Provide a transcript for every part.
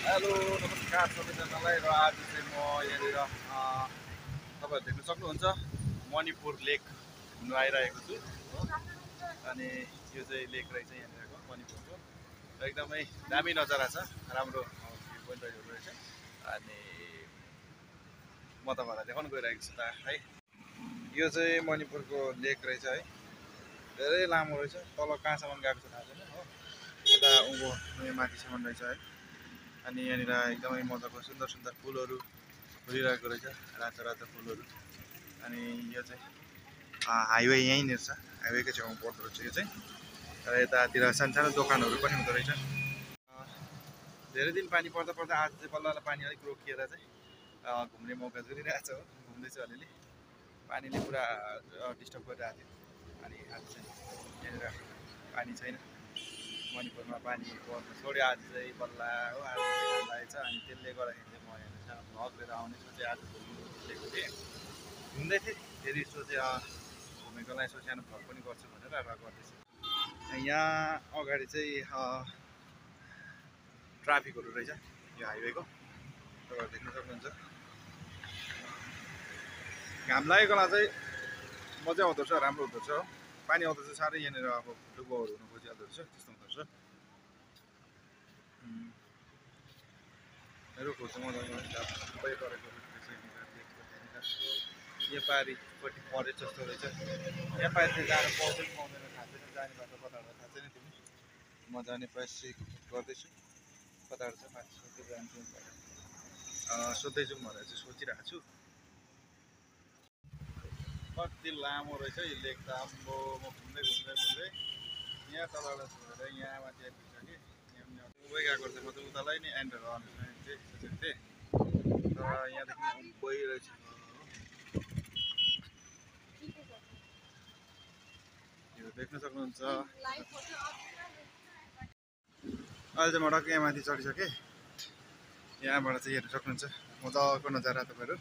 Hello नमस्कार सबैजनालाई र आज चाहिँ म यहाँनिर तपाईँहरू देख्न सक्नुहुन्छ मणिपुर लेक घुम्न आइरहेको छु हो। अनि यो चाहिँ लेक रहेछ यहाँनिरको मणिपुरको र एकदमै दामी नजारा छ, राम्रो भ्यू पोइन्टहरू रहेछ। अनि म तपाईँहरूलाई देखाउन गइरहेको छु त है। यो चाहिँ मणिपुरको लेक रहेछ है, धेरै लामो रहेछ। तल कहाँसम्म गएको छ थाहा छैन हो, यता उँभो माथिसम्म रहेछ है। अनि यहाँनिर एकदमै मजाको सुन्दर सुन्दर फुलहरू फुलिरहेको रहेछ, रातो रातो फुलहरू। अनि यो चाहिँ हाइवे यहीँनिर छ, हाइवेकै छेउमा पर्दो रहेछ यो चाहिँ। र यतातिर सानसानो दोकानहरू पनि हुँदो रहेछ। धेरै दिन पानी पर्दा पर्दा आज चाहिँ बल्ल पानी अलिक रोकिएर चाहिँ घुम्ने मौका जोडिरहेको छ हो। घुम्दैछु अलिअलि, पानीले पुरा डिस्टर्ब गरिरहेको थियो। अनि आज चाहिँ यहाँनिर पानी छैन, मणिपुरमा पानी पर्न छोड्यो आज चाहिँ बल्ल हो। आज लागेको छ अनि त्यसले गर्दाखेरि चाहिँ म यहाँ भ्लग लिएर आउने सोचेँ। आज घुमेको थिएँ, घुम्दै थिएँ, फेरि सोचेँ घुमेकोलाई यसो सानो भ्लग पनि गर्छु भनेर र गर्दैछु। यहाँ अगाडि चाहिँ ट्राफिकहरू रहेछ यो हाइवेको, तपाईँहरू देख्न सक्नुहुन्छ। घाम लागेकोलाई चाहिँ मजा आउँदो रहेछ, राम्रो हुँदो रहेछ हो। पानी आउँदा चाहिँ साह्रै यहाँनिर अब डुबाउहरू हुनु खोजिहाल्दो रहेछ, त्यस्तो हुँदो रहेछ। रुखहरू चाहिँ मजाले सबै गरेको रुख रहेछ यहाँनिर। यो पारिपट्टि फरेस्ट जस्तो रहेछ। यहाँ पारि चाहिँ जानु पाउँछ कि पाउँदैन थाहा छैन, जाने बाटो कताबाट थाहा छैन तिमी। म जाने प्रयास गर्दैछु, कताबाट चाहिँ माथि सोध्दै जान्छु भनेर सोध्दैछु भनेर चाहिँ सोचिरहेको छु। कति लामो रहेछ यो लेक त, आम्बो म घुम्दै घुम्दै घुम्दै यहाँ तलबाट छोडेर यहाँ माथि आइपुग्छ कि उबै गएको रहेछ। म चाहिँ उतालाई नै एन्टर गर्नु चाहिँ सोचेको थिएँ, तर यहाँदेखि उबै रहेछ। यो देख्न सक्नुहुन्छ। अहिले चाहिँ म टक्कै यहाँ माथि चढिसकेँ। यहाँबाट चाहिँ हेर्न सक्नुहुन्छ मजाको नजारा तपाईँहरू।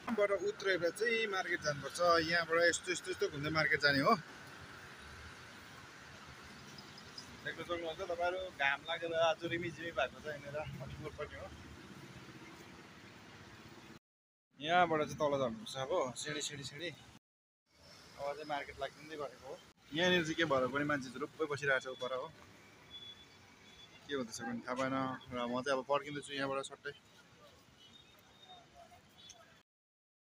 यहाँबाट उत्रेर चाहिँ मार्केट जानुपर्छ, यहाँबाट यस्तो यस्तो यस्तो घुम्दै मार्केट जाने हो। देख्न सक्नुहुन्छ तपाईँहरू, घाम लागेर आज रिमिझिमी भएको छ यहाँनिर मणिपुरपट्टि हो। यहाँबाट चाहिँ तल झर्नुपर्छ अब सिँढी सिँढी सिँढी। अब चाहिँ मार्केट लाग्दै गरेको हो। यहाँनिर चाहिँ के भएर पनि मान्छे रुप्पै बसिरहेको छ उपर हो। के हुँदैछ भने थाहा भएन र म चाहिँ अब पर्खिँदैछु यहाँबाट सट्टै।